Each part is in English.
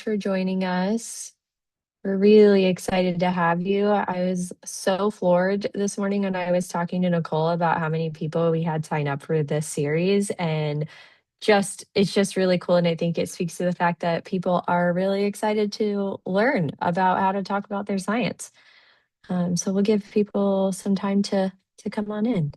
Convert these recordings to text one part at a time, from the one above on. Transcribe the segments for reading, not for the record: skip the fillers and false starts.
for joining us. We're really excited to have you. I was so floored this morning when I was talking to Nicole about how many people we had sign up for this series, and just it's just really cool. And I think it speaks to the fact that people are really excited to learn about how to talk about their science. So we'll give people some time to come on in.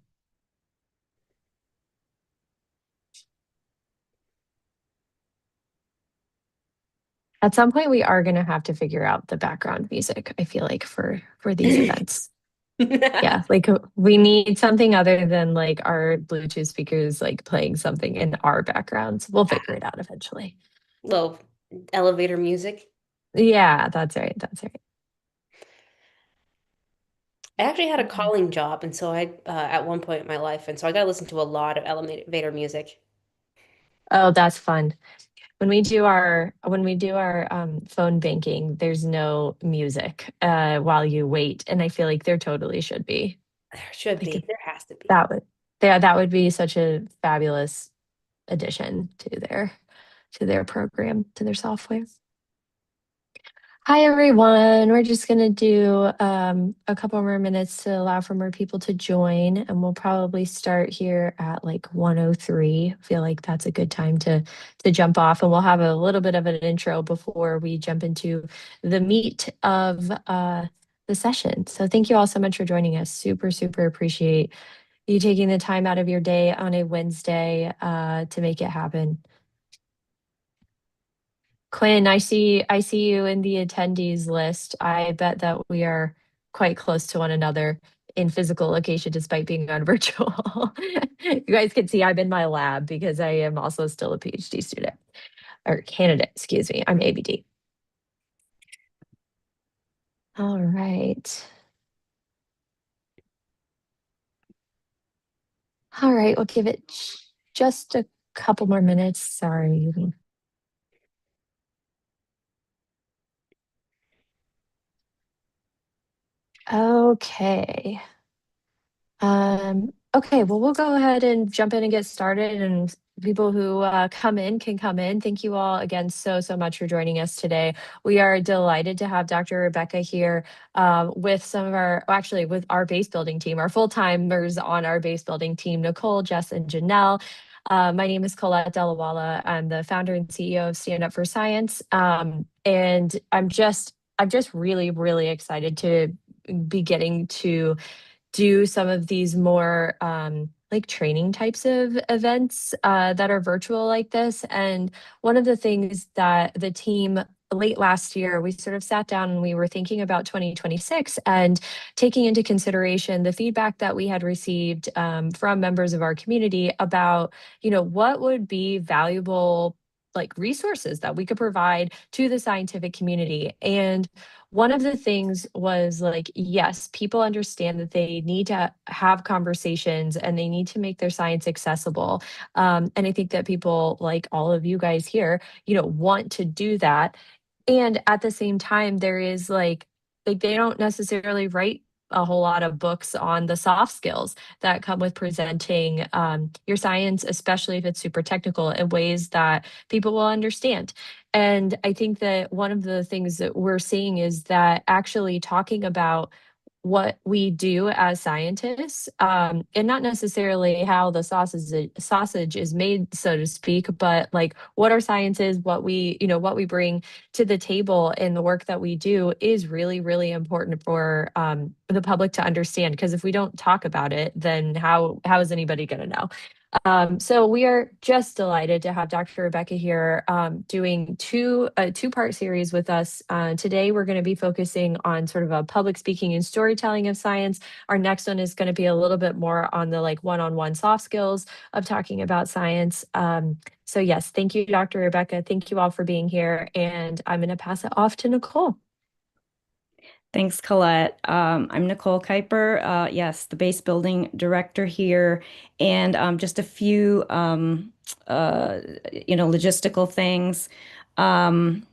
At some point, we are going to have to figure out the background music, I feel like, for these events. Yeah, like we need something other than like our Bluetooth speakers like playing something in our backgrounds. We'll figure it out eventually. Little elevator music. Yeah, that's right. That's right. I actually had a Mhm. calling job, and so I at one point in my life, and so I got to listen to a lot of elevator music. Oh, that's fun. When we do our phone banking, there's no music while you wait, and I feel like there totally should be. There should Like be. There has to be. that would that would be such a fabulous addition to their program, to their software. Hi, everyone. We're just going to do a couple more minutes to allow for more people to join, and we'll probably start here at like 1:03. I feel like that's a good time to jump off, and we'll have a little bit of an intro before we jump into the meat of the session. So thank you all so much for joining us. Super, super appreciate you taking the time out of your day on a Wednesday to make it happen. Quinn, I see you in the attendees list. I bet that we are quite close to one another in physical location despite being on virtual. You guys can see I'm in my lab because I am also still a PhD student or candidate, excuse me. I'm ABD. All right. All right, we'll give it just a couple more minutes. Sorry. Okay. Okay, well, we'll go ahead and jump in and get started. And people who come in can come in. Thank you all again so much for joining us today. We are delighted to have Dr. Rebecca here with some of our, well, actually, with our base building team, our full timers on our base building team, Nicole, Jess, and Janelle. My name is Colette Delawala. I'm the founder and CEO of Stand Up for Science. And I'm just really excited to be getting to do some of these more like training types of events that are virtual like this. And one of the things that the team late last year, we sort of sat down and we were thinking about 2026 and taking into consideration the feedback that we had received from members of our community about, what would be valuable like resources that we could provide to the scientific community. And one of the things was like, yes, people understand that they need to have conversations and they need to make their science accessible. And I think that people like all of you guys here, want to do that. And at the same time, there is like they don't necessarily write a whole lot of books on the soft skills that come with presenting your science, especially if it's super technical, in ways that people will understand. And I think that one of the things that we're seeing is that actually talking about what we do as scientists, and not necessarily how the sausage is made, so to speak, but like what our science is, what we bring to the table in the work that we do is really important for the public to understand. Because if we don't talk about it, then how is anybody going to know? So we are just delighted to have Dr. Rebecca here doing a two-part series with us. Today, we're going to be focusing on sort of a public speaking and storytelling of science. Our next one is going to be a little bit more on the like one-on-one soft skills of talking about science. So yes, thank you, Dr. Rebecca. Thank you all for being here. And I'm going to pass it off to Nicole. Thanks, Colette. I'm Nicole Kuiper. Yes, the base building director here, and just a few, logistical things.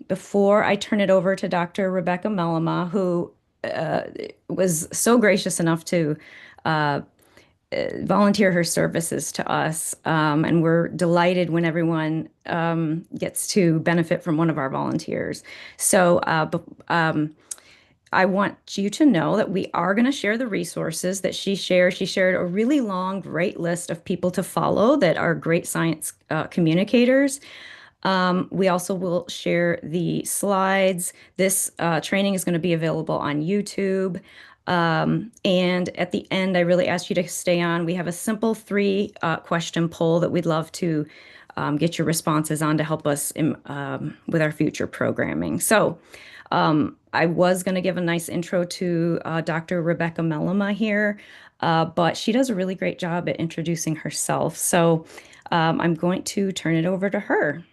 Before I turn it over to Dr. Rebecca Mellema, who was so gracious enough to volunteer her services to us. And we're delighted when everyone gets to benefit from one of our volunteers. So I want you to know that we are going to share the resources that she shared. She shared a really long, great list of people to follow that are great science communicators. We also will share the slides. This training is going to be available on YouTube. And at the end, I really ask you to stay on. We have a simple three question poll that we'd love to get your responses on to help us with our future programming. So I was going to give a nice intro to Dr. Rebecca Mellema here, but she does a really great job at introducing herself. So I'm going to turn it over to her.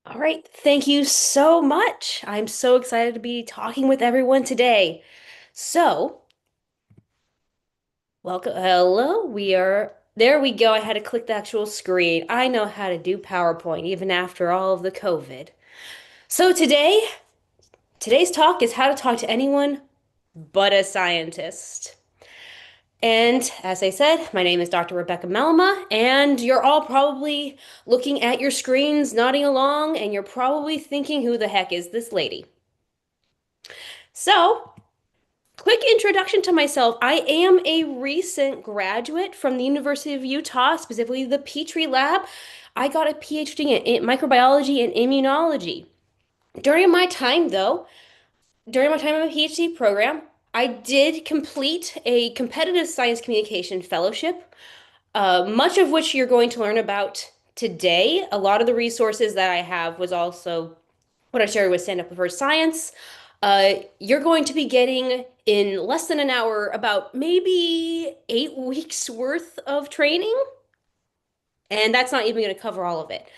All right, thank you so much. I'm so excited to be talking with everyone today. So, welcome. Hello, there we go. I had to click the actual screen. I know how to do PowerPoint even after all of the COVID. So today's talk is how to talk to anyone but a scientist. And as I said, my name is Dr. Rebecca Mellema, and you're all probably looking at your screens, nodding along, and you're probably thinking, who the heck is this lady? So, quick introduction to myself. I am a recent graduate from the University of Utah, specifically the Petrey Lab. I got a PhD in microbiology and immunology. During my time in my PhD program, I did complete a competitive science communication fellowship, much of which you're going to learn about today. A lot of the resources that I have was also what I shared with Stand Up for Science. You're going to be getting in less than an hour about maybe 8 weeks worth of training, and that's not even going to cover all of it.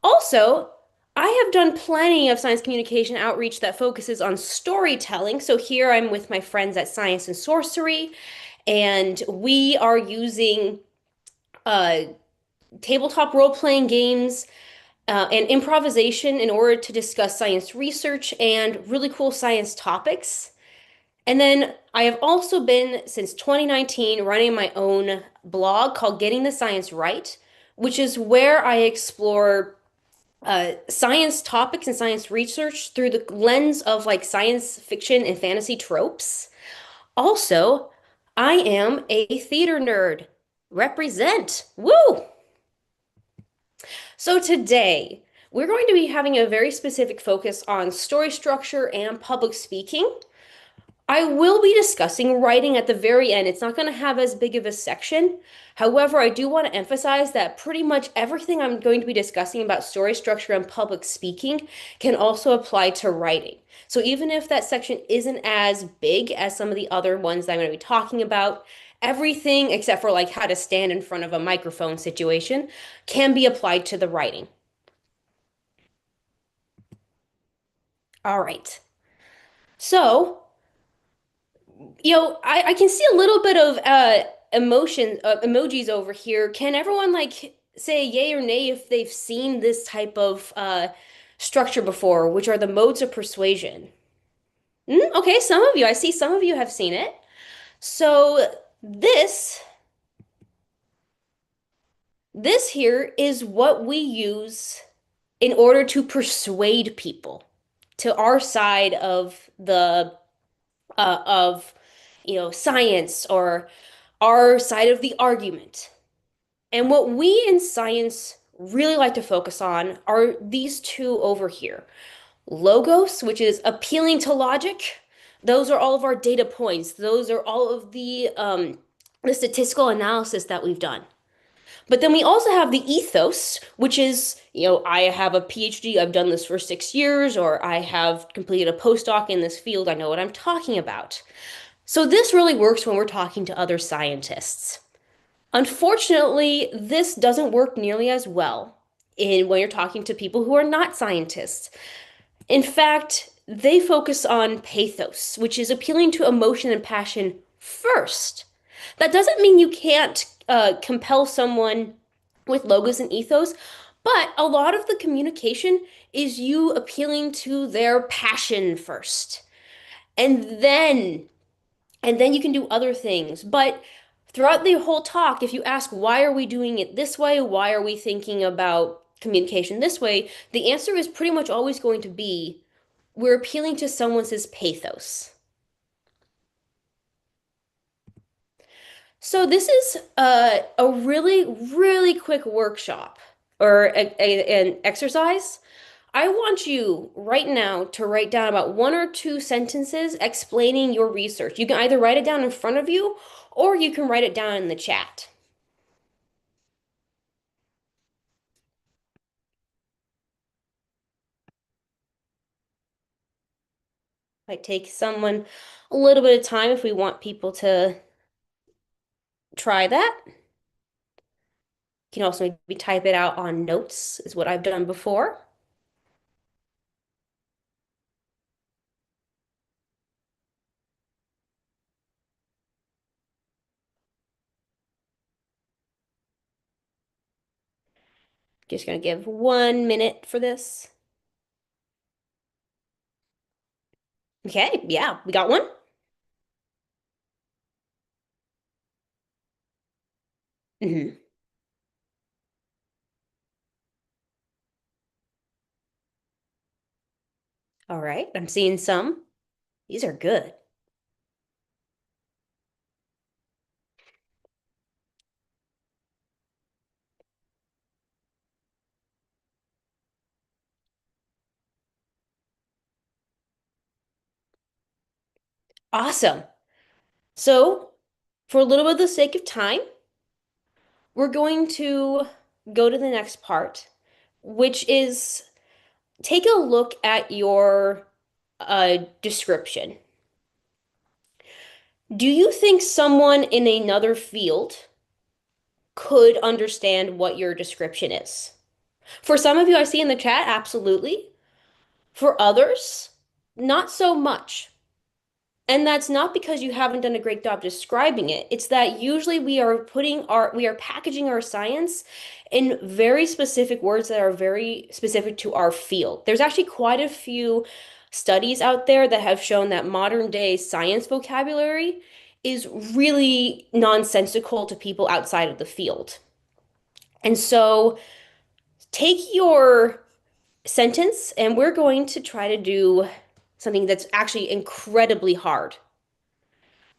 Also, I have done plenty of science communication outreach that focuses on storytelling. So here I'm with my friends at Science and Sorcery, and we are using tabletop role-playing games and improvisation in order to discuss science research and really cool science topics. And then I have also been, since 2019, running my own blog called Getting the Science Right, which is where I explore science topics and science research through the lens of like science fiction and fantasy tropes. Also, I am a theater nerd. Represent. Woo! So today, we're going to be having a very specific focus on story structure and public speaking. I will be discussing writing at the very end. It's not going to have as big of a section. However, I do want to emphasize that pretty much everything I'm going to be discussing about story structure and public speaking can also apply to writing. So even if that section isn't as big as some of the other ones that I'm going to be talking about, everything except for like how to stand in front of a microphone situation can be applied to the writing. All right. So, I can see a little bit of emojis over here. Can everyone like say yay or nay if they've seen this type of structure before, which are the modes of persuasion? Okay, some of you, I see some of you have seen it. So this here is what we use in order to persuade people to our side of the of science or our side of the argument. And what we in science really like to focus on are these two over here. Logos, which is appealing to logic. Those are all of our data points. Those are all of the statistical analysis that we've done. But then we also have the ethos, which is, I have a PhD, I've done this for 6 years, or I have completed a postdoc in this field, I know what I'm talking about. So this really works when we're talking to other scientists. Unfortunately, this doesn't work nearly as well when you're talking to people who are not scientists. In fact, they focus on pathos, which is appealing to emotion and passion first. That doesn't mean you can't compel someone with logos and ethos, but a lot of the communication is you appealing to their passion first. And then And then you can do other things. But throughout the whole talk, if you ask, why are we doing it this way? Why are we thinking about communication this way? The answer is pretty much always going to be we're appealing to someone's pathos. So this is a really, really quick workshop or an exercise. I want you right now to write down about one or two sentences explaining your research. You can either write it down in front of you or you can write it down in the chat. Might take someone a little bit of time if we want people to try that. You can also maybe type it out on notes, is what I've done before. Just gonna give 1 minute for this. Okay, yeah, we got one. Mhm. All right, I'm seeing some. These are good. Awesome. So, for a little bit of the sake of time, we're going to go to the next part, which is take a look at your description. Do you think someone in another field could understand what your description is? For some of you I see in the chat, absolutely. For others, not so much. And that's not because you haven't done a great job describing it. It's that usually we are packaging our science in very specific words that are very specific to our field. There's actually quite a few studies out there that have shown that modern day science vocabulary is really nonsensical to people outside of the field. And so take your sentence and we're going to try to do something that's actually incredibly hard.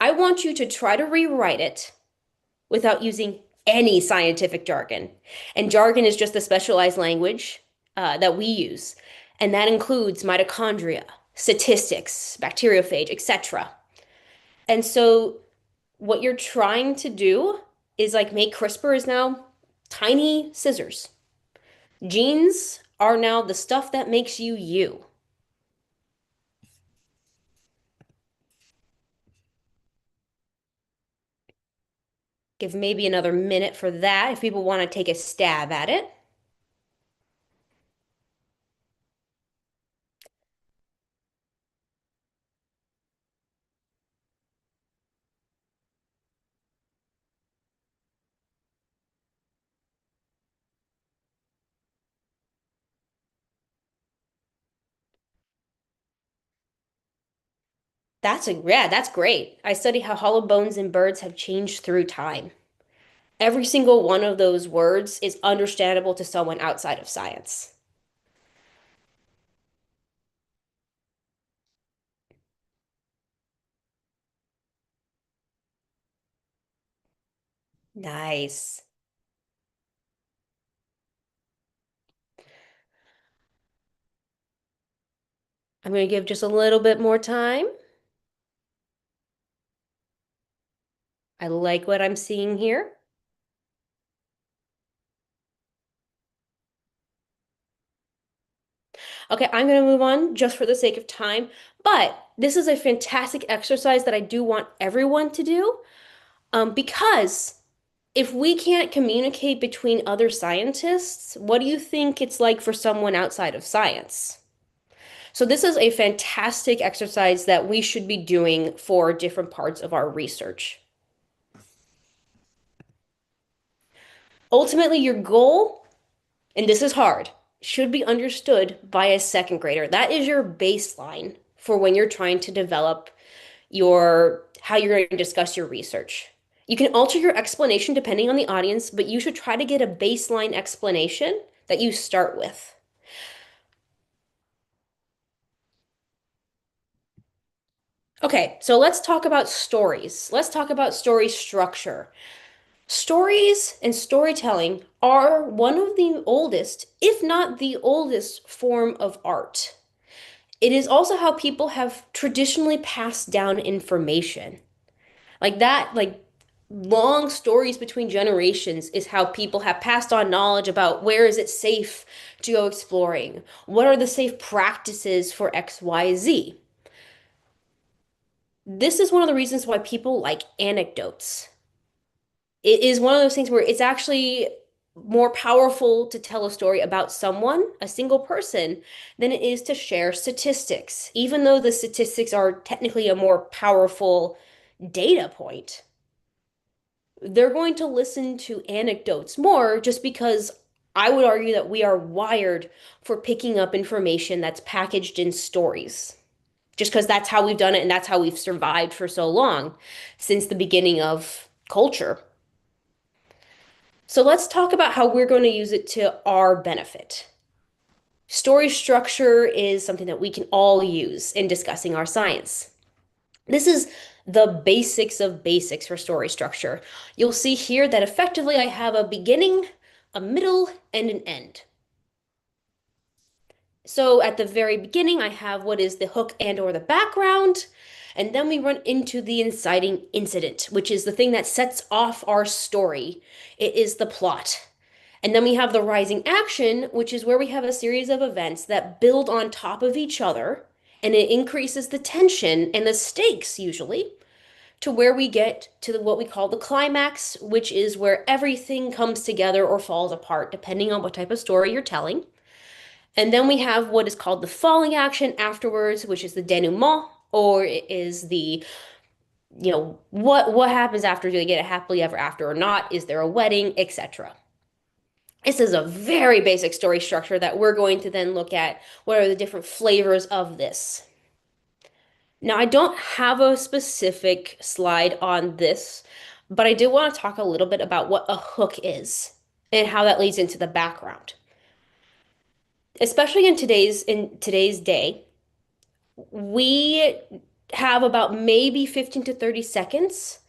I want you to try to rewrite it without using any scientific jargon. And jargon is just the specialized language that we use. And that includes mitochondria, statistics, bacteriophage, etc. And so what you're trying to do is like make CRISPR is now tiny scissors. Genes are now the stuff that makes you you. Give maybe another minute for that if people want to take a stab at it. That's great. I study how hollow bones in birds have changed through time. Every single one of those words is understandable to someone outside of science. Nice. I'm going to give just a little bit more time. I like what I'm seeing here. Okay, I'm going to move on just for the sake of time, but this is a fantastic exercise that I do want everyone to do because if we can't communicate between other scientists, what do you think it's like for someone outside of science? So this is a fantastic exercise that we should be doing for different parts of our research. Ultimately, your goal, and this is hard, should be understood by a second grader. That is your baseline for when you're trying to develop your how you're going to discuss your research. You can alter your explanation depending on the audience, but you should try to get a baseline explanation that you start with. Okay, so let's talk about stories. Let's talk about story structure. Stories and storytelling are one of the oldest, if not the oldest, form of art. It is also how people have traditionally passed down information. Like that, like long stories between generations is how people have passed on knowledge about where is it safe to go exploring? What are the safe practices for XYZ? This is one of the reasons why people like anecdotes. It is one of those things where it's actually more powerful to tell a story about someone, a single person, than it is to share statistics, even though the statistics are technically a more powerful data point. They're going to listen to anecdotes more just because I would argue that we are wired for picking up information that's packaged in stories. Just because that's how we've done it and that's how we've survived for so long since the beginning of culture. So let's talk about how we're going to use it to our benefit. Story structure is something that we can all use in discussing our science. This is the basics of basics for story structure. You'll see here that effectively I have a beginning, a middle, and an end. So at the very beginning, I have what is the hook and or the background, and then we run into the inciting incident, which is the thing that sets off our story. It is the plot. And then we have the rising action, which is where we have a series of events that build on top of each other, and it increases the tension and the stakes usually to where we get to what we call the climax, which is where everything comes together or falls apart, depending on what type of story you're telling. And then we have what is called the falling action afterwards, which is the denouement, or it is the, what happens after? Do they get a happily ever after or not? Is there a wedding, etc. This is a very basic story structure that we're going to then look at what are the different flavors of this. Now, I don't have a specific slide on this, but I did want to talk a little bit about what a hook is and how that leads into the background. Especially in today's day, we have about maybe 15 to 30 seconds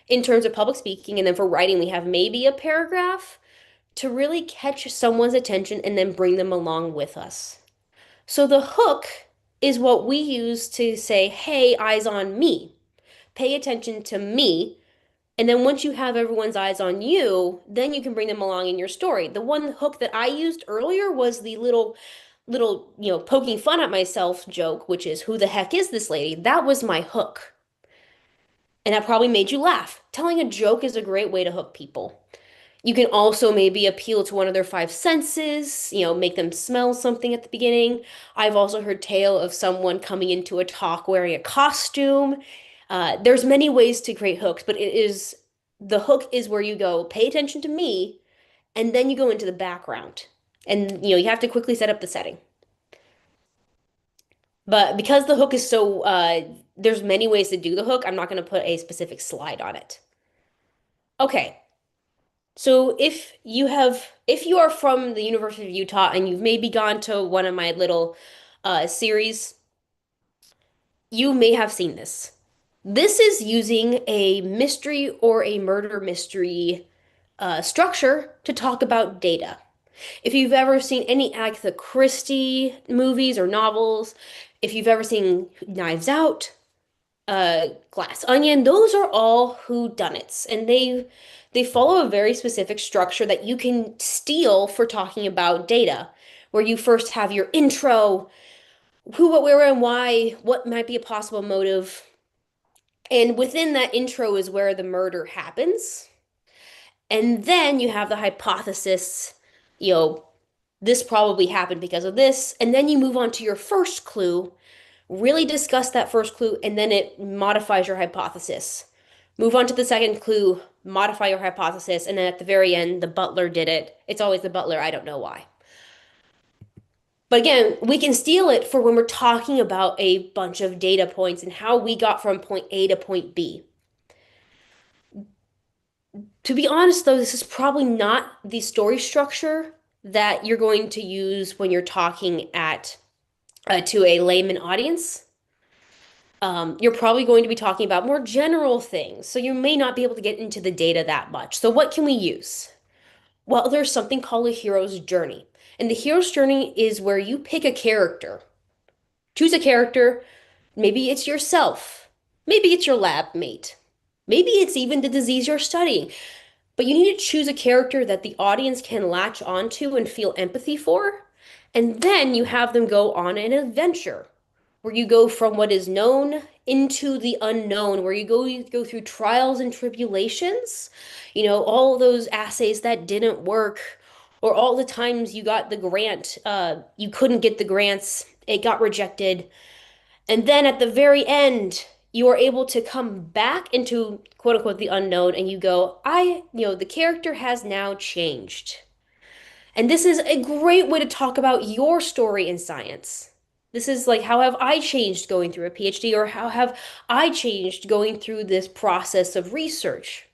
in terms of public speaking, and then for writing, we have maybe a paragraph to really catch someone's attention and then bring them along with us. So the hook is what we use to say, hey, eyes on me. Pay attention to me. And then once you have everyone's eyes on you, then you can bring them along in your story. The one hook that I used earlier was the little, poking fun at myself joke, which is, who the heck is this lady? That was my hook. And that probably made you laugh. Telling a joke is a great way to hook people. You can also maybe appeal to one of their five senses, make them smell something at the beginning. I've also heard tale of someone coming into a talk wearing a costume. There's many ways to create hooks, but the hook is where you go, pay attention to me, and then you go into the background. And you have to quickly set up the setting. But because the hook is so, there's many ways to do the hook, I'm not going to put a specific slide on it. Okay. So if you are from the University of Utah and you've maybe gone to one of my little series, you may have seen this. This is using a mystery or a murder mystery structure to talk about data. If you've ever seen any Agatha Christie movies or novels, if you've ever seen Knives Out, Glass Onion, those are all whodunits, and they follow a very specific structure that you can steal for talking about data, where you first have your intro, who, what, where, and why, what might be a possible motive, and within that intro is where the murder happens, and then you have the hypothesis, this probably happened because of this, and then you move on to your first clue, really discuss that first clue, and then it modifies your hypothesis. Move on to the second clue, modify your hypothesis, and then at the very end, the butler did it. It's always the butler, I don't know why. But again, we can steal it for when we're talking about a bunch of data points and how we got from point A to point B. To be honest, though, this is probably not the story structure that you're going to use when you're talking at to a layman audience. You're probably going to be talking about more general things, so you may not be able to get into the data that much. So what can we use? Well, there's something called a hero's journey. And the hero's journey is where you pick a character. Choose a character. Maybe it's yourself. Maybe it's your lab mate. Maybe it's even the disease you're studying. But you need to choose a character that the audience can latch onto and feel empathy for. And then you have them go on an adventure where you go from what is known into the unknown, where you go through trials and tribulations, all those assays that didn't work, or all the times you got the grant, you couldn't get the grants, it got rejected. And then at the very end, you are able to come back into quote unquote the unknown and you go, the character has now changed. And this is a great way to talk about your story in science. This is like, how have I changed going through a PhD, or how have I changed going through this process of research?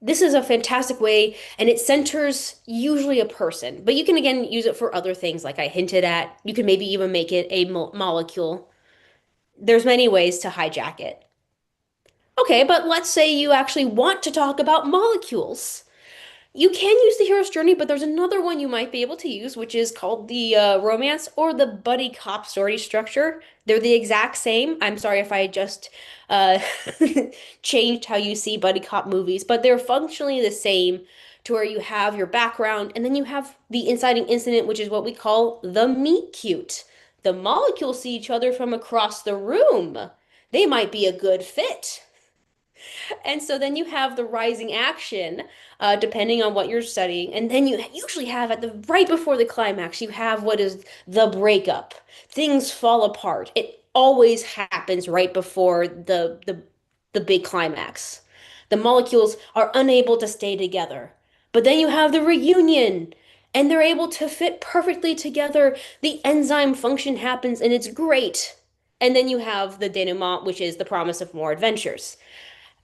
This is a fantastic way, and it centers usually a person, but you can again use it for other things like I hinted at. You can maybe even make it a molecule. There's many ways to hijack it. Okay, but let's say you actually want to talk about molecules. You can use the hero's journey, but there's another one you might be able to use, which is called the romance or the buddy cop story structure. They're the exact same. I'm sorry if I just uh, changed how you see buddy cop movies, but they're functionally the same to where you have your background and then you have the inciting incident, which is what we call the meet cute. The molecules see each other from across the room. They might be a good fit. And so then you have the rising action, depending on what you're studying. And then you usually have at the right before the climax, you have what is the breakup. Things fall apart. It always happens right before the big climax. The molecules are unable to stay together. But then you have the reunion, and they're able to fit perfectly together. The enzyme function happens, and it's great. And then you have the denouement, which is the promise of more adventures.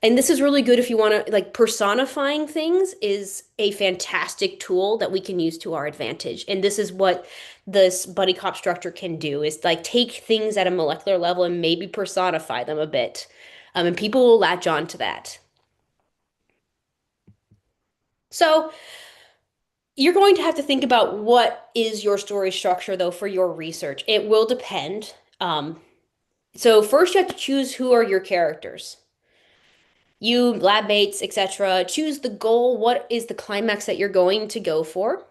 And this is really good if you want to, like, personifying things is a fantastic tool that we can use to our advantage. And this is what this buddy cop structure can do is like take things at a molecular level and maybe personify them a bit. And people will latch on to that. So you're going to have to think about what is your story structure, though, for your research. It will depend. So first you have to choose who are your characters. You, lab mates, etc. Choose the goal. What is the climax that you're going to go for?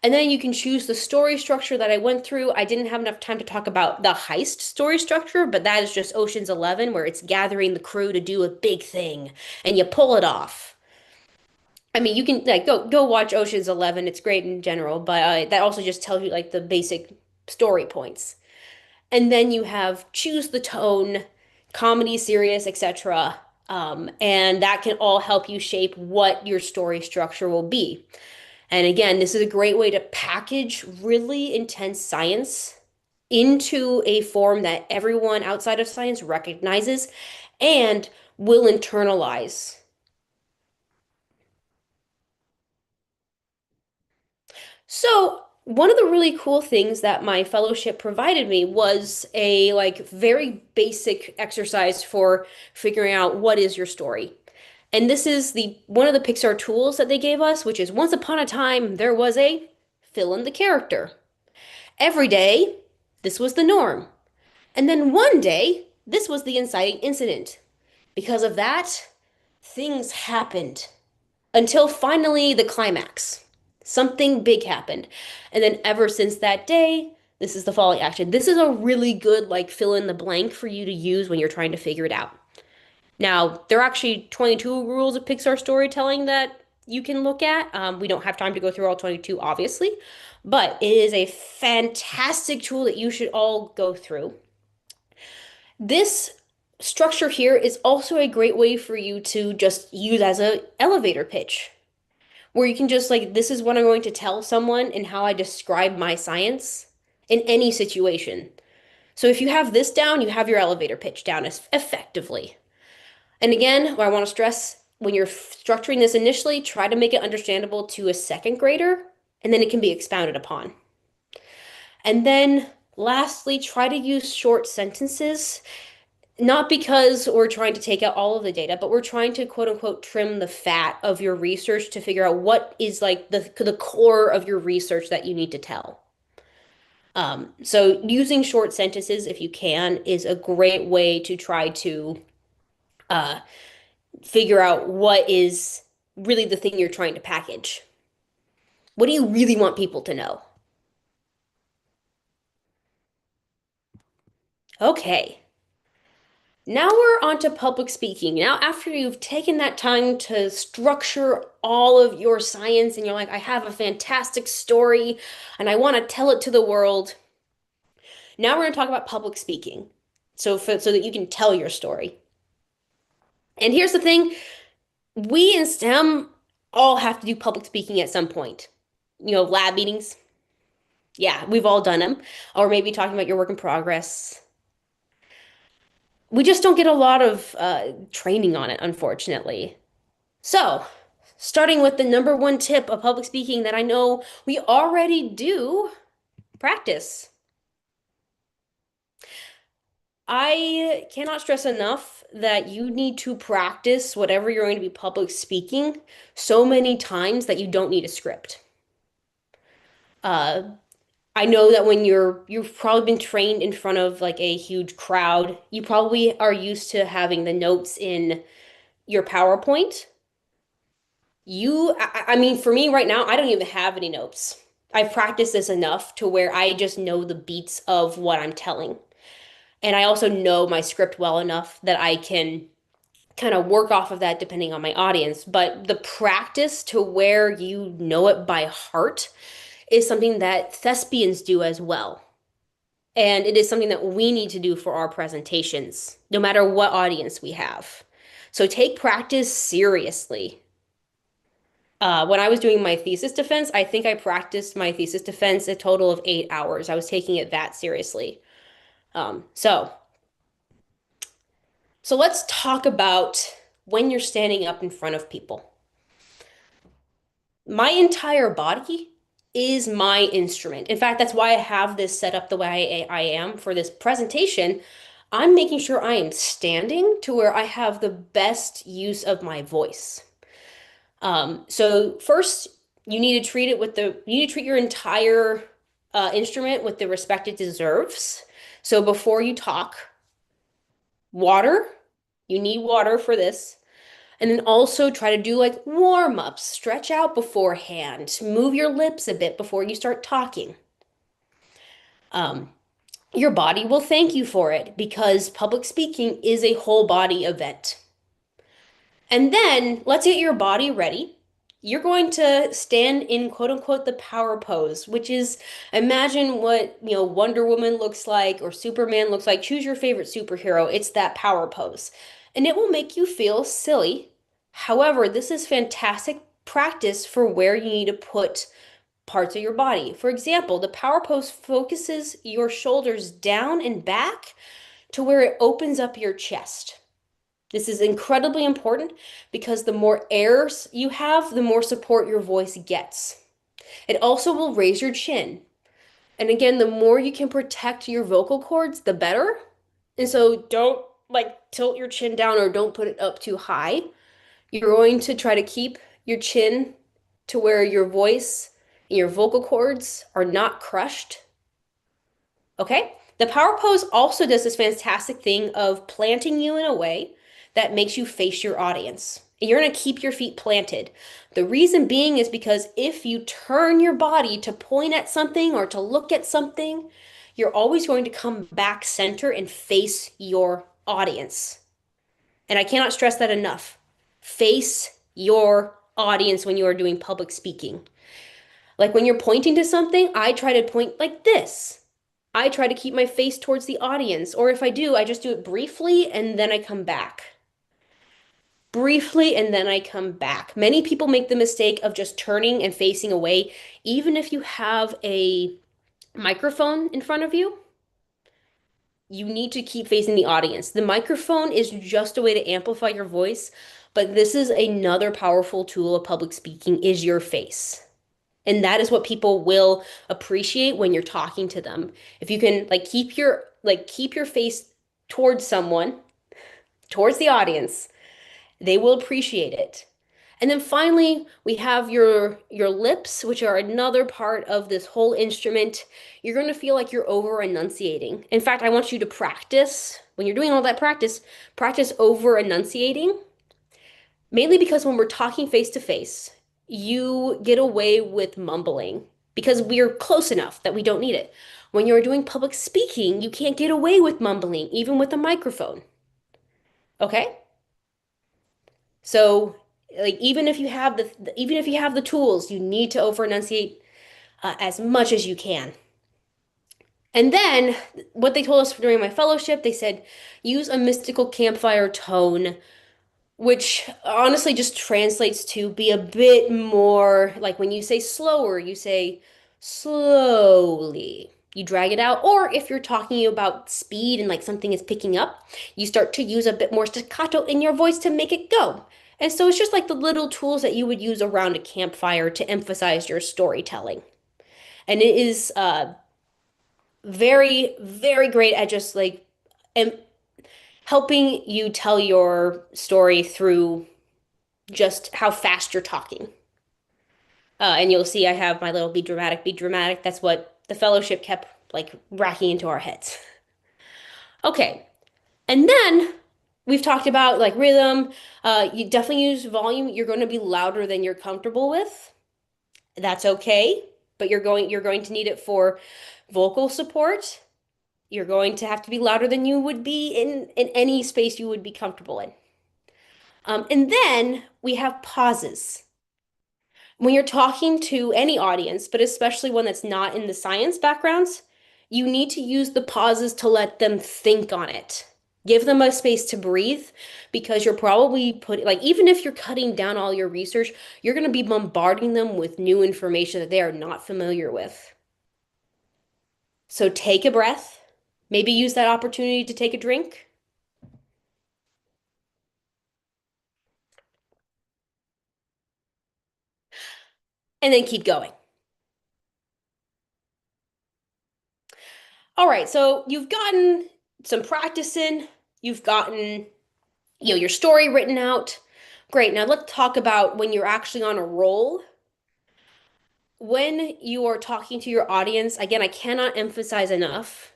And then you can choose the story structure that I went through. I didn't have enough time to talk about the heist story structure, but that is just Ocean's 11, where it's gathering the crew to do a big thing and you pull it off. I mean, you can like go watch Ocean's 11. It's great in general, but that also just tells you like the basic story points. And then you have choose the tone, comedy, serious, etc. And that can all help you shape what your story structure will be. And again, this is a great way to package really intense science into a form that everyone outside of science recognizes and will internalize. So, one of the really cool things that my fellowship provided me was a like very basic exercise for figuring out what is your story. And this is the one of the Pixar tools that they gave us, which is once upon a time there was a fill in the character. Every day, this was the norm. And then one day, this was the inciting incident. Because of that, things happened until finally the climax. Something big happened. And then ever since that day, this is the falling action. This is a really good like fill in the blank for you to use when you're trying to figure it out. Now, there are actually 22 rules of Pixar storytelling that you can look at. We don't have time to go through all 22, obviously, but it is a fantastic tool that you should all go through. This structure here is also a great way for you to just use as a elevator pitch, where you can just like, this is what I'm going to tell someone and how I describe my science in any situation. So if you have this down, you have your elevator pitch down effectively. And again, what I want to stress, when you're structuring this initially, try to make it understandable to a second grader, and then it can be expounded upon. And then lastly, try to use short sentences, not because we're trying to take out all of the data, but we're trying to quote unquote trim the fat of your research to figure out what is like the core of your research that you need to tell. So using short sentences, if you can, is a great way to try to uh, figure out what is really the thing you're trying to package. What do you really want people to know? Okay. Now we're on to public speaking. Now, after you've taken that time to structure all of your science and you're like, I have a fantastic story and I want to tell it to the world. Now we're going to talk about public speaking. So that you can tell your story. And here's the thing, we in STEM all have to do public speaking at some point. Lab meetings. Yeah, we've all done them. Or maybe talking about your work in progress. We just don't get a lot of training on it, unfortunately. So, starting with the number one tip of public speaking that I know we already do, practice. I cannot stress enough that you need to practice whatever you're going to be public speaking so many times that you don't need a script. Uh, I know that when you've probably been trained in front of like a huge crowd, you probably are used to having the notes in your PowerPoint. I mean, for me right now, I don't even have any notes. I've practiced this enough to where I just know the beats of what I'm telling. And I also know my script well enough that I can kind of work off of that depending on my audience. But the practice to where you know it by heart is something that thespians do as well. And it is something that we need to do for our presentations, no matter what audience we have. So take practice seriously. When I was doing my thesis defense, I think I practiced my thesis defense a total of 8 hours. I was taking it that seriously. So let's talk about when you're standing up in front of people. My entire body is my instrument. In fact, that's why I have this set up the way I am for this presentation. I'm making sure I am standing to where I have the best use of my voice. So first, you need to treat your entire instrument with the respect it deserves. So before you talk, water, you need water for this. And then also try to do like warm-ups, stretch out beforehand, move your lips a bit before you start talking. Your body will thank you for it because public speaking is a whole body event. And then let's get your body ready. You're going to stand in quote unquote the power pose, which is imagine what, Wonder Woman looks like or Superman looks like. Choose your favorite superhero. It's that power pose. And it will make you feel silly. However, this is fantastic practice for where you need to put parts of your body. For example, the power pose focuses your shoulders down and back to where it opens up your chest. This is incredibly important because the more airs you have, the more support your voice gets. It also will raise your chin. And again, the more you can protect your vocal cords, the better. And so don't like tilt your chin down or don't put it up too high. You're going to try to keep your chin to where your voice and your vocal cords are not crushed. Okay? The power pose also does this fantastic thing of planting you in a way that makes you face your audience. And you're going to keep your feet planted. The reason being is because if you turn your body to point at something or to look at something, you're always going to come back center and face your audience. And I cannot stress that enough. Face your audience when you are doing public speaking. Like when you're pointing to something, I try to point like this. I try to keep my face towards the audience. Or if I do, I just do it briefly and then I come back. Briefly and then I come back. Many people make the mistake of just turning and facing away, even if you have a microphone in front of you. you need to keep facing the audience. The microphone is just a way to amplify your voice, but this is another powerful tool of public speaking is your face. And that is what people will appreciate when you're talking to them. If you can keep your face towards someone, towards the audience, they will appreciate it. And then finally, we have your lips, which are another part of this whole instrument. You're going to feel like you're over enunciating. In fact, I want you to practice, when you're doing all that practice over enunciating, mainly because when we're talking face to face, you get away with mumbling because we're close enough that we don't need it. When you're doing public speaking, you can't get away with mumbling, even with a microphone. Okay? So, like even if you have the tools, you need to over enunciate as much as you can. And then what they told us during my fellowship, they said use a mystical campfire tone, which honestly just translates to be a bit more like when you say slower, you say slowly. You drag it out. Or if you're talking about speed and like something is picking up, you start to use a bit more staccato in your voice to make it go. And so it's just like the little tools that you would use around a campfire to emphasize your storytelling. And it is very, very great at just like em helping you tell your story through just how fast you're talking. And you'll see I have my little be dramatic, be dramatic. That's what the fellowship kept like racking into our heads. Okay. And then we've talked about like rhythm. You definitely use volume. You're going to be louder than you're comfortable with. That's okay, but you're going to need it for vocal support. You're going to have to be louder than you would be in any space you would be comfortable in. And then we have pauses. When you're talking to any audience, but especially one that's not in the science backgrounds, you need to use the pauses to let them think on it. Give them a space to breathe because you're probably putting, like, even if you're cutting down all your research, you're going to be bombarding them with new information that they are not familiar with. So take a breath, maybe use that opportunity to take a drink, and then keep going. All right, so you've gotten some practice in, you've gotten, your story written out. Great. Now let's talk about when you're actually on a roll. When you are talking to your audience, again, I cannot emphasize enough,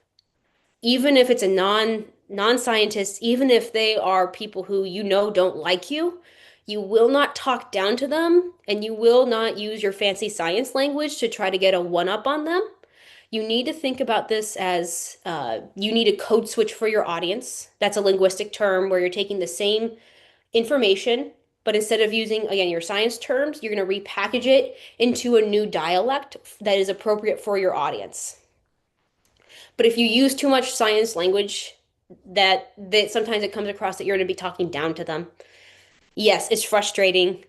even if it's a non-scientist, even if they are people who you know don't like you, you will not talk down to them and you will not use your fancy science language to try to get a one-up on them. You need to think about this as you need a code switch for your audience. That's a linguistic term where you're taking the same information, but instead of using, again, your science terms, you're going to repackage it into a new dialect that is appropriate for your audience. But if you use too much science language, that sometimes it comes across that you're going to be talking down to them. Yes, it's frustrating,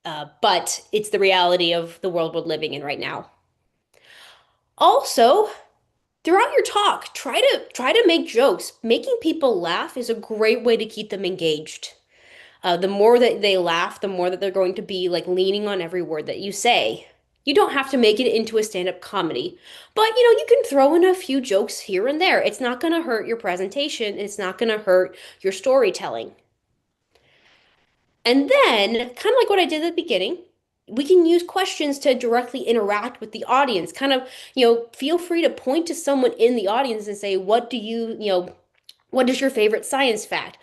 but it's the reality of the world we're living in right now. Also, throughout your talk, try to make jokes. Making people laugh is a great way to keep them engaged. The more that they laugh, the more that they're going to be like leaning on every word that you say. You don't have to make it into a stand-up comedy, but you can throw in a few jokes here and there. It's not going to hurt your presentation. It's not going to hurt your storytelling. And then, kind of like what I did at the beginning, we can use questions to directly interact with the audience. Kind of, feel free to point to someone in the audience and say, what is your favorite science fact?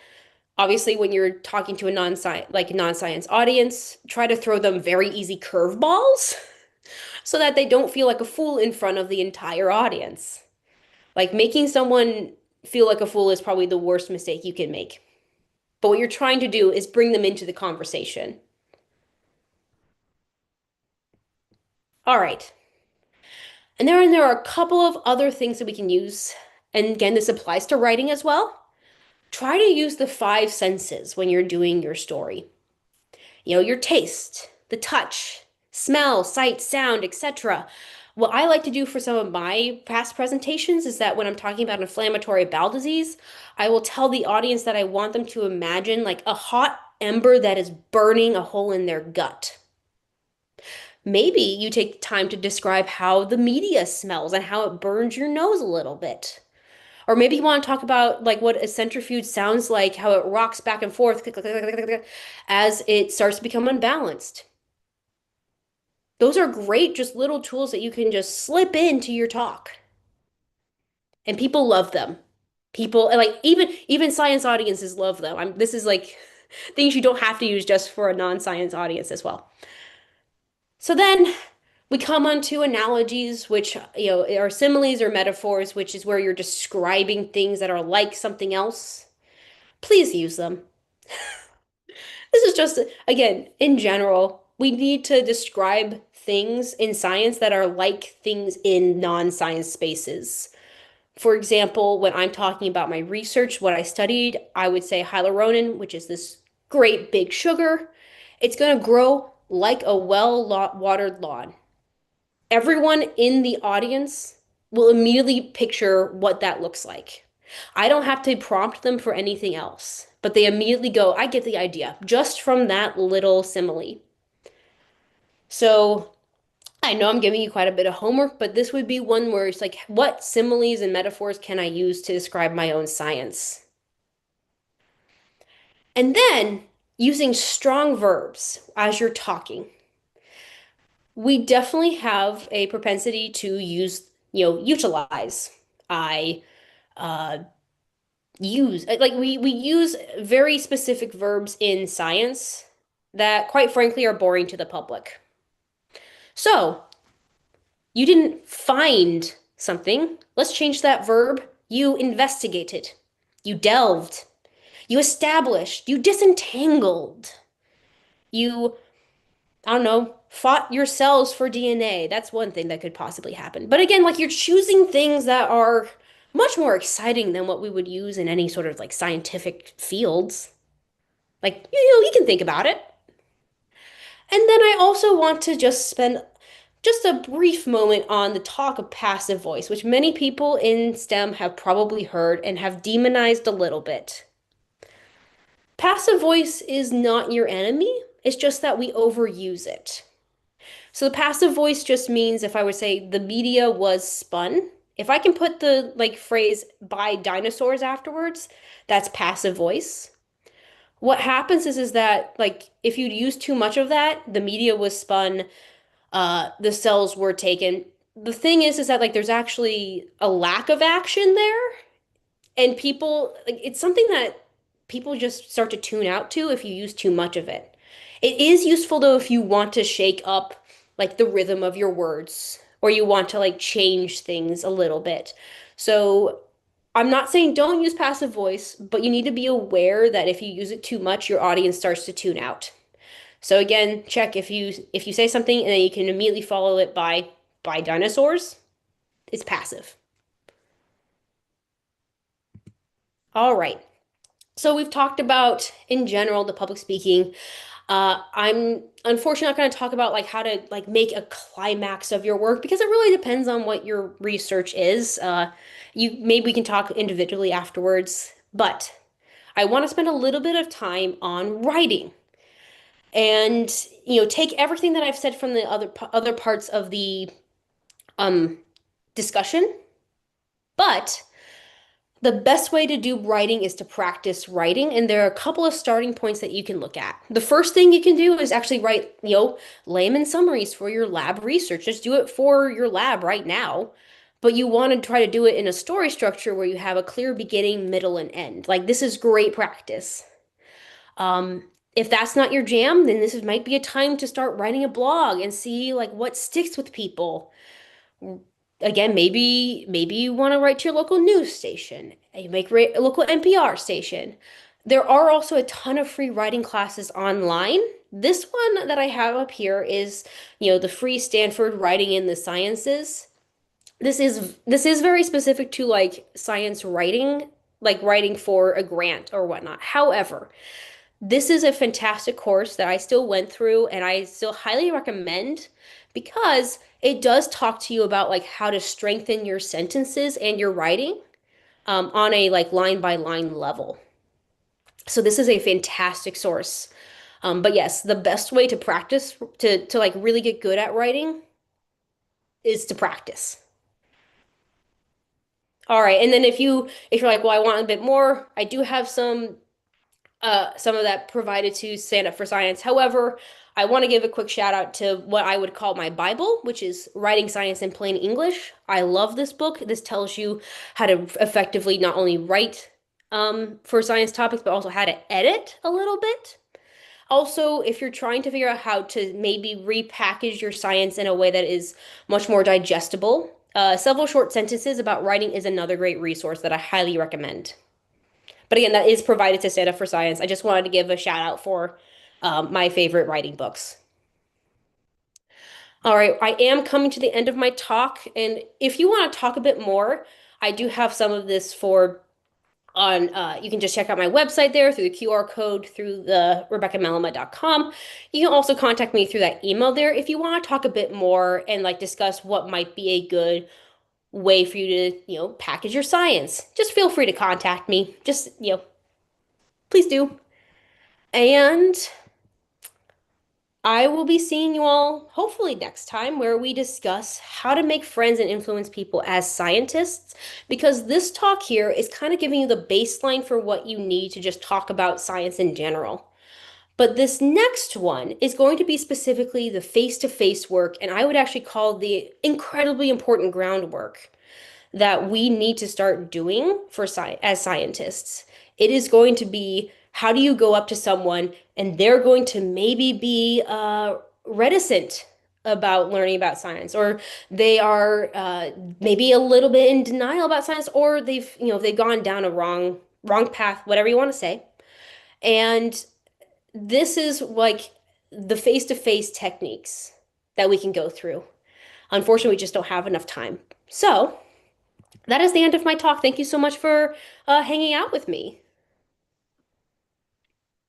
Obviously, when you're talking to a non-science audience, try to throw them very easy curveballs so that they don't feel like a fool in front of the entire audience. Like making someone feel like a fool is probably the worst mistake you can make. But what you're trying to do is bring them into the conversation. All right. And there are a couple of other things that we can use. And again, this applies to writing as well. Try to use the five senses when you're doing your story. Your taste, the touch, smell, sight, sound, etc. What I like to do for some of my past presentations is that when I'm talking about inflammatory bowel disease, I will tell the audience that I want them to imagine like a hot ember that is burning a hole in their gut. Maybe you take time to describe how the media smells and how it burns your nose a little bit. Or maybe you want to talk about like what a centrifuge sounds like, how it rocks back and forth click, click, click, click, click, click, as it starts to become unbalanced. Those are great, just little tools that you can just slip into your talk. And people love them. People like even science audiences love them. This is like things you don't have to use just for a non-science audience as well. So then we come on to analogies, which are similes or metaphors, which is where you're describing things that are like something else. Please use them. This is just, again, in general, we need to describe things in science that are like things in non-science spaces. For example, when I'm talking about my research, what I studied, I would say hyaluronan, which is this great big sugar. It's going to grow like a well-watered lawn. Everyone in the audience will immediately picture what that looks like. I don't have to prompt them for anything else, but they immediately go, I get the idea, just from that little simile. So I know I'm giving you quite a bit of homework, but this would be one where it's like, what similes and metaphors can I use to describe my own science? And then using strong verbs as you're talking. We definitely have a propensity to use, utilize. I uh, use, like we use very specific verbs in science that quite frankly are boring to the public. So you didn't find something. Let's change that verb. You investigated. You delved. You established. You disentangled. You, I don't know, fought your cells for DNA. That's one thing that could possibly happen. But again, like you're choosing things that are much more exciting than what we would use in any sort of like scientific fields. Like, you can think about it. And then I also want to just spend just a brief moment on the talk of passive voice, which many people in STEM have probably heard and have demonized a little bit. Passive voice is not your enemy, it's just that we overuse it. So the passive voice just means if I would say the media was spun, if I can put the like phrase by dinosaurs afterwards, that's passive voice. What happens is that like if you use too much of that, the media was spun, the cells were taken. The thing is that like there's actually a lack of action there, and people like it's something that people just start to tune out to if you use too much of it. It is useful though if you want to shake up like the rhythm of your words or you want to like change things a little bit. So I'm not saying don't use passive voice, but you need to be aware that if you use it too much, your audience starts to tune out. So again, check if you say something and then you can immediately follow it by dinosaurs, it's passive. All right. So we've talked about in general the public speaking. I'm unfortunately not going to talk about like how to like make a climax of your work because it really depends on what your research is. You maybe we can talk individually afterwards, but I want to spend a little bit of time on writing and take everything that I've said from the other parts of the um discussion, but the best way to do writing is to practice writing, and there are a couple of starting points that you can look at. The first thing you can do is actually write, layman summaries for your lab research. Just do it for your lab right now. But you want to try to do it in a story structure where you have a clear beginning, middle, and end. Like this is great practice. If that's not your jam, then might be a time to start writing a blog and see like what sticks with people. Again, maybe you want to write to your local news station. You make a local NPR station. There are also a ton of free writing classes online. This one that I have up here is, the free Stanford Writing in the Sciences. This is very specific to like science writing, like writing for a grant or whatnot. However, this is a fantastic course that I still went through and I still highly recommend because it does talk to you about like how to strengthen your sentences and your writing on a like line by line level. So this is a fantastic source. But yes, the best way to practice to like really get good at writing is to practice. All right, and then if you're like, well, I want a bit more, I do have some of that provided to Stand Up for Science. However, I want to give a quick shout out to what I would call my Bible, which is Writing Science in Plain English. I love this book. This tells you how to effectively not only write for science topics, but also how to edit a little bit. Also, if you're trying to figure out how to maybe repackage your science in a way that is much more digestible, several short sentences about writing is another great resource that I highly recommend. But again, that is provided to Stand Up for Science. I just wanted to give a shout out for my favorite writing books. All right, I am coming to the end of my talk, and if you want to talk a bit more, I do have some of this for on you can just check out my website there through the QR code through the RebeccaMellema.com. You can also contact me through that email there if you want to talk a bit more and like discuss what might be a good way for you to, package your science. Just feel free to contact me. Just, please do. And I will be seeing you all hopefully next time where we discuss how to make friends and influence people as scientists, because this talk here is kind of giving you the baseline for what you need to just talk about science in general. But this next one is going to be specifically the face-to-face work, and I would actually call the incredibly important groundwork that we need to start doing for as scientists. It is going to be how do you go up to someone and they're going to maybe be reticent about learning about science, or they are maybe a little bit in denial about science, or they've gone down a wrong path, whatever you want to say. And this is like the face-to-face techniques that we can go through. Unfortunately, we just don't have enough time. So that is the end of my talk. Thank you so much for hanging out with me.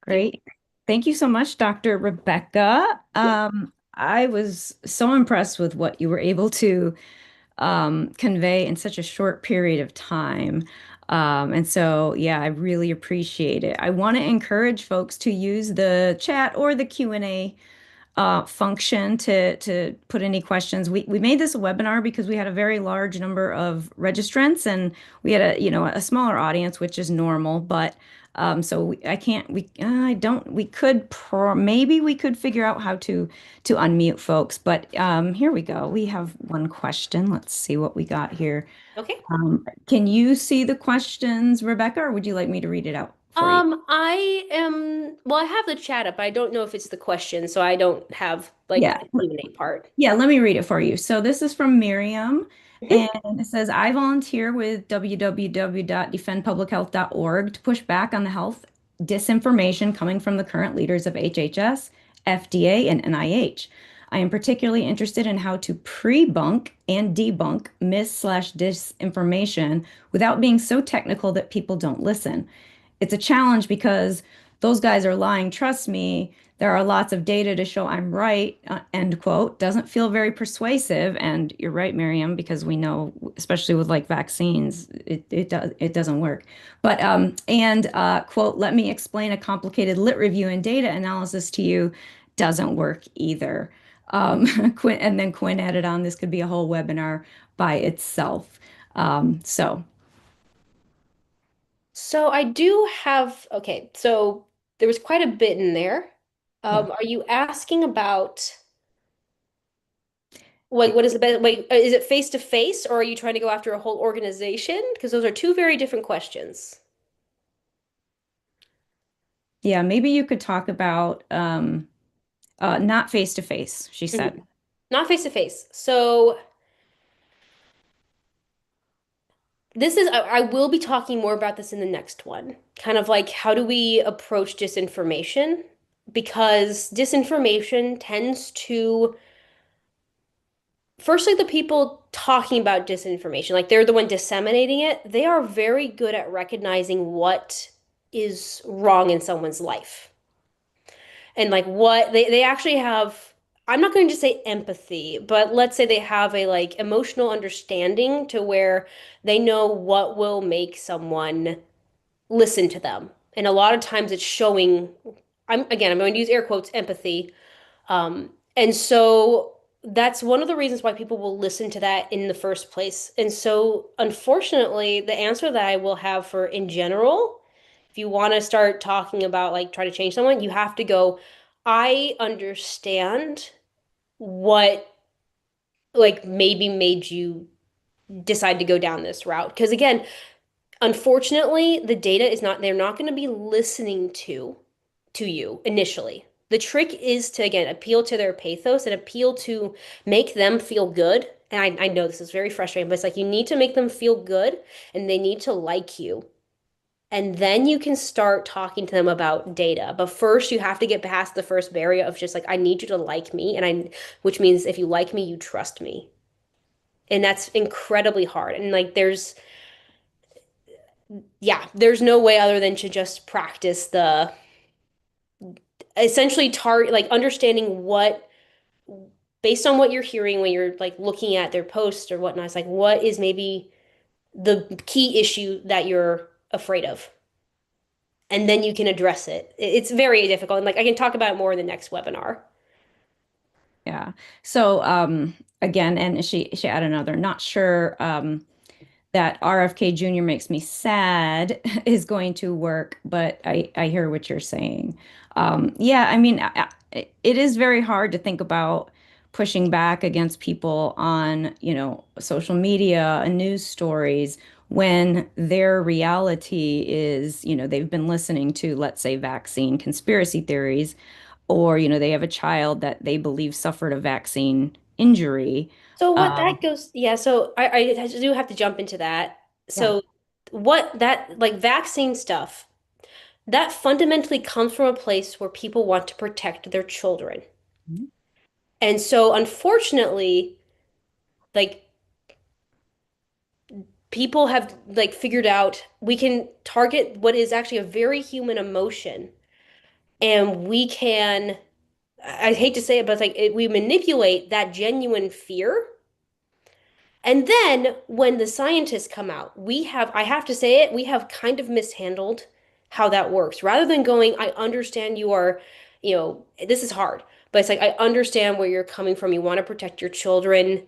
Great. Thank you so much, Dr. Rebecca. I was so impressed with what you were able to convey in such a short period of time. And so, yeah, I really appreciate it. I want to encourage folks to use the chat or the Q&A function to put any questions. We made this a webinar because we had a very large number of registrants and we had a smaller audience, which is normal, but so maybe we could figure out how to unmute folks, but here we go. We have one question. Let's see what we got here. Okay. Can you see the questions, Rebecca, or would you like me to read it out for you? I have the chat up. I don't know if it's the question, so I don't have like Yeah. the Q&A part. Yeah, let me read it for you. So this is from Miriam, Mhm. and it says, I volunteer with www.defendpublichealth.org to push back on the health disinformation coming from the current leaders of HHS, FDA, and NIH. I am particularly interested in how to pre-bunk and debunk mis/disinformation without being so technical that people don't listen. It's a challenge because those guys are lying, trust me. There are lots of data to show I'm right, end quote. Doesn't feel very persuasive. And you're right, Miriam, because we know, especially with like vaccines, it doesn't work. But, quote, let me explain a complicated lit review and data analysis to you, doesn't work either. And then Quinn added on, this could be a whole webinar by itself. So I do have, okay, so there was quite a bit in there. Yeah. Are you asking about what is the best, wait, is it face to face or are you trying to go after a whole organization? Because those are two very different questions. Yeah, maybe you could talk about not face to face, she said. Mhm. Not face to face. So this is, I will be talking more about this in the next one. Kind of like how do we approach disinformation? Because disinformation tends to, firstly, the people talking about disinformation, like they're the one disseminating it, they are very good at recognizing what is wrong in someone's life. And like what they actually have I'm not going to say empathy, but let's say they have a like emotional understanding to where they know what will make someone listen to them. And a lot of times it's showing, I'm going to use air quotes, empathy. And so that's one of the reasons why people will listen to that in the first place. And so unfortunately, the answer that I will have for in general, if you want to start talking about like try to change someone, you have to go, I understand what like maybe made you decide to go down this route. Because again, unfortunately, the data is not, they're not going to be listening to you initially. The trick is to, again, appeal to their pathos and appeal to make them feel good. And I know this is very frustrating, but it's like you need to make them feel good and they need to like you. And then you can start talking to them about data. But first, you have to get past the first barrier of just like, I need you to like me. Which means if you like me, you trust me. And that's incredibly hard. And like, there's no way other than to just practice the essentially target, like understanding what, based on what you're hearing when you're like looking at their posts or whatnot, it's like, what is maybe the key issue that you're afraid of? And then you can address it. It's very difficult. And like, I can talk about it more in the next webinar. Yeah. So again, and she added another, not sure that RFK Jr. makes me sad is going to work, but I hear what you're saying. Yeah, I mean, it is very hard to think about pushing back against people on, social media and news stories when their reality is, they've been listening to, let's say, vaccine conspiracy theories, or, they have a child that they believe suffered a vaccine injury. So what Um, that goes, yeah, so I do have to jump into that. yeah. So what that like vaccine stuff, that fundamentally comes from a place where people want to protect their children. Mhm. And so unfortunately, like people have like figured out we can target what is actually a very human emotion and we can I hate to say it, but it's like we manipulate that genuine fear. And then when the scientists come out, I have to say it, we have kind of mishandled how that works. Rather than going, I understand you are, this is hard, but it's like, I understand where you're coming from. You want to protect your children,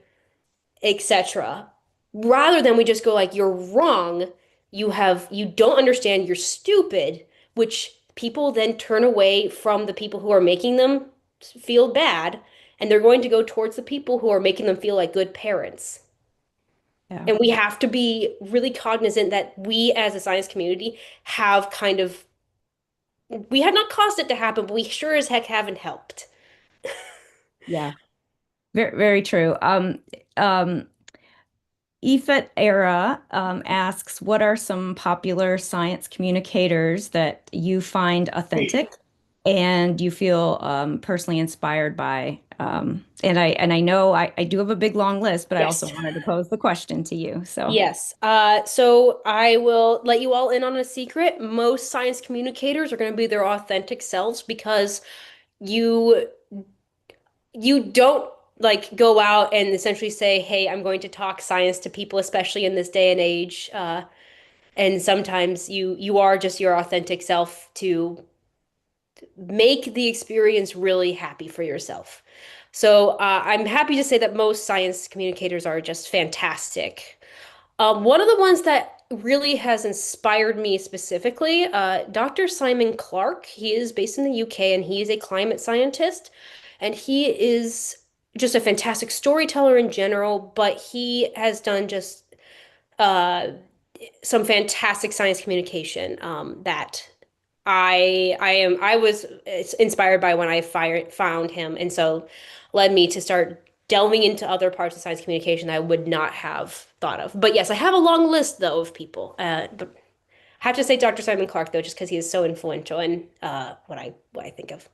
etc. Rather than we just go like, you're wrong. You don't understand, you're stupid, which people then turn away from the people who are making them feel bad. And they're going to go towards the people who are making them feel like good parents. Yeah. And we have to be really cognizant that we as a science community have kind of, we have not caused it to happen, but we sure as heck haven't helped. Yeah. Very, very true. EFET era asks, what are some popular science communicators that you find authentic and you feel personally inspired by? And I know I do have a big long list, but I also Yes. wanted to pose the question to you. So Yes. So I will let you all in on a secret. Most science communicators are going to be their authentic selves because you you don't like go out and essentially say, "Hey, I'm going to talk science to people," especially in this day and age. And sometimes you are just your authentic self to make the experience really happy for yourself. So I'm happy to say that most science communicators are just fantastic. One of the ones that really has inspired me specifically, Dr. Simon Clark. He is based in the UK and he is a climate scientist. And he is just a fantastic storyteller in general, but he has done just uh, some fantastic science communication that I was inspired by when I found him, and so led me to start delving into other parts of science communication that I would not have thought of. But yes, I have a long list though of people. But I have to say Dr. Simon Clark though, just because he is so influential in what I think of.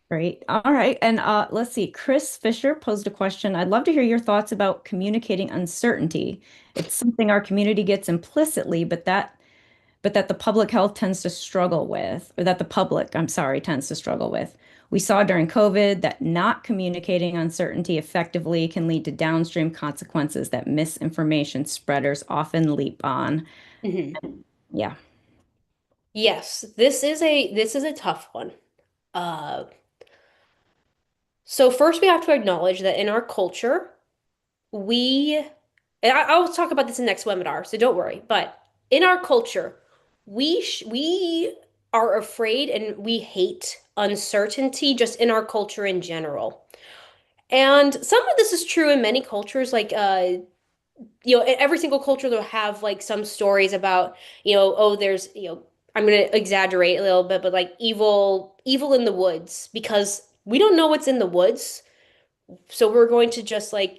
great. All right. And let's see. Chris Fisher posed a question. I'd love to hear your thoughts about communicating uncertainty. It's something our community gets implicitly, but that the public health tends to struggle with, or that the public, I'm sorry, tends to struggle with. We saw during COVID that not communicating uncertainty effectively can lead to downstream consequences that misinformation spreaders often leap on. Mhm. Yeah. Yes, this is a tough one. Uh, so first we have to acknowledge that in our culture, we, and I'll talk about this in the next webinar, so don't worry. But in our culture, we are afraid and we hate uncertainty just in our culture in general. And some of this is true in many cultures, like every single culture will have like some stories about, oh, there's, I'm gonna exaggerate a little bit, but like evil in the woods because we don't know what's in the woods, so we're going to just like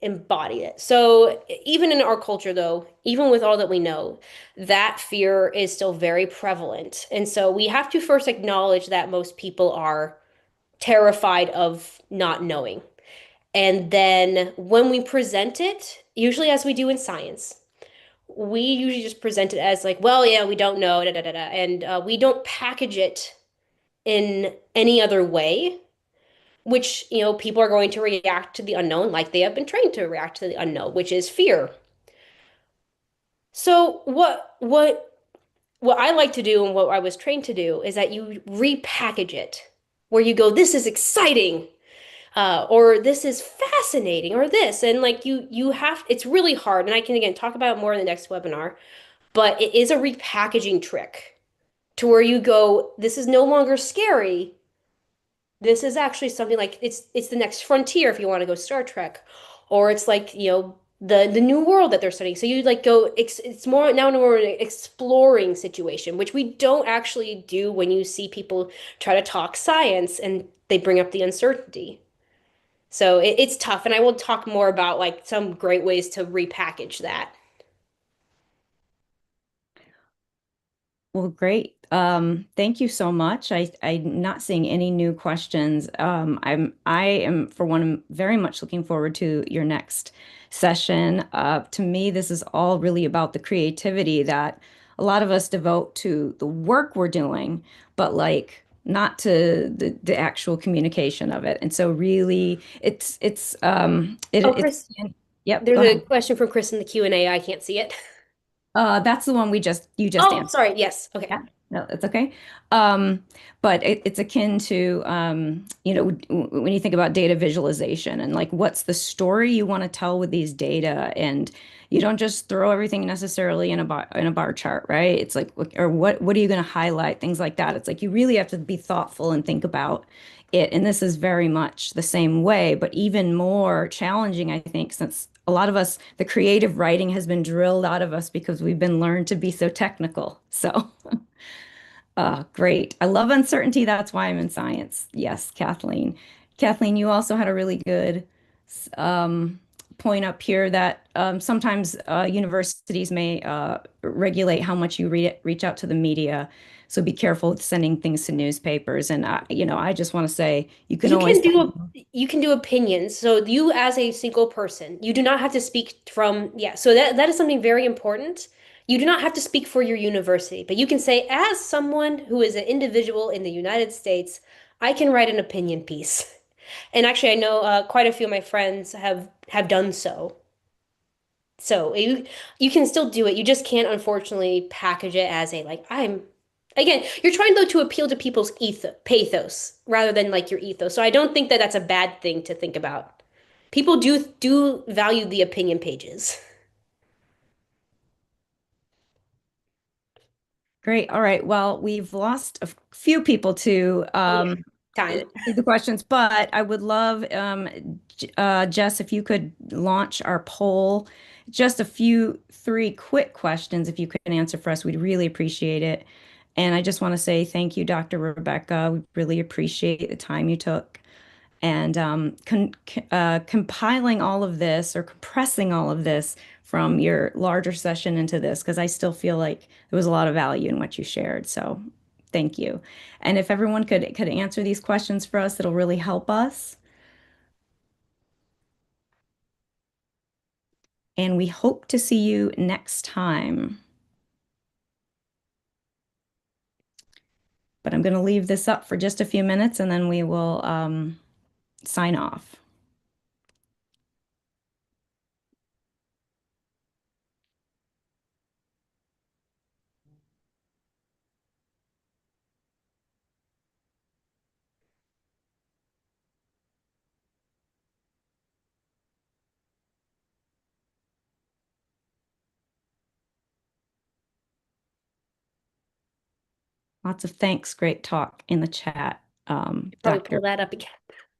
embody it. So even in our culture, though, even with all that we know, that fear is still very prevalent. And so we have to first acknowledge that most people are terrified of not knowing. And then when we present it, usually as we do in science, we usually just present it as like, well, yeah, we don't know, da da da da, and we don't package it in any other way, which, people are going to react to the unknown like they have been trained to react to the unknown, which is fear. So what I like to do and what I was trained to do is that you repackage it, where you go, this is exciting, or this is fascinating, or this, and like you have, it's really hard, and I can again talk about it more in the next webinar, but it is a repackaging trick to where you go, this is no longer scary. This is actually something like it's the next frontier if you want to go Star Trek, or it's like, the new world that they're studying. So you like go it's more now more an exploring situation, which we don't actually do when you see people try to talk science and they bring up the uncertainty. So it's tough, and I will talk more about like some great ways to repackage that. Well, great. Thank you so much. I'm not seeing any new questions. I am for one very much looking forward to your next session. To me, this is all really about the creativity that a lot of us devote to the work we're doing, but like not to the actual communication of it. And so really Oh, it's Chris, yep, there's go a ahead. question from Chris in the Q&A. I can't see it. That's the one you just Oh, answered. sorry. Yes. Okay. Yeah, no, it's okay. But it's akin to, when you think about data visualization and like what's the story you want to tell with these data, and you don't just throw everything necessarily in a bar chart, right? It's like, or what are you going to highlight? Things like that. It's like you really have to be thoughtful and think about it. And this is very much the same way, but even more challenging, I think, since a lot of us, the creative writing has been drilled out of us because we've been learned to be so technical. So. Great. I love uncertainty. That's why I'm in science. Yes, Kathleen. Kathleen, you also had a really good um, point up here that sometimes universities may regulate how much you reach out to the media. So be careful with sending things to newspapers. And I just want to say you can You always. can do you can do opinions. So you as a single person, you do not have to speak from, yeah. So that is something very important. You do not have to speak for your university, but you can say, as someone who is an individual in the United States, I can write an opinion piece. And actually, I know quite a few of my friends have done so. So you can still do it. You just can't unfortunately package it as a like I'm again, you're trying though to appeal to people's pathos rather than like your ethos. So I don't think that that's a bad thing to think about. People do value the opinion pages. Great. All right. Well, we've lost a few people to Oh yeah, time. the questions, but I would love, Jess, if you could launch our poll. Just three quick questions, if you could answer for us, we'd really appreciate it. And I just want to say thank you, Dr. Rebecca. We really appreciate the time you took. And compiling all of this or compressing all of this from your larger session into this, because I still feel like there was a lot of value in what you shared. So thank you. And if everyone could answer these questions for us, it'll really help us. And we hope to see you next time. But I'm going to leave this up for just a few minutes and then we will sign off. Lots of thanks. Great talk in the chat, Probably Dr. pull that up again.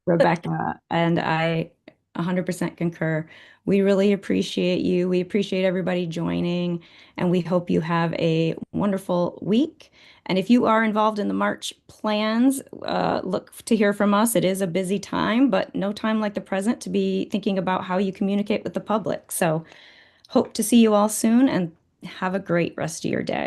Rebecca, and I 100% concur. We really appreciate you. We appreciate everybody joining, and we hope you have a wonderful week. And if you are involved in the March plans, look to hear from us. It is a busy time, but no time like the present to be thinking about how you communicate with the public. So hope to see you all soon and have a great rest of your day.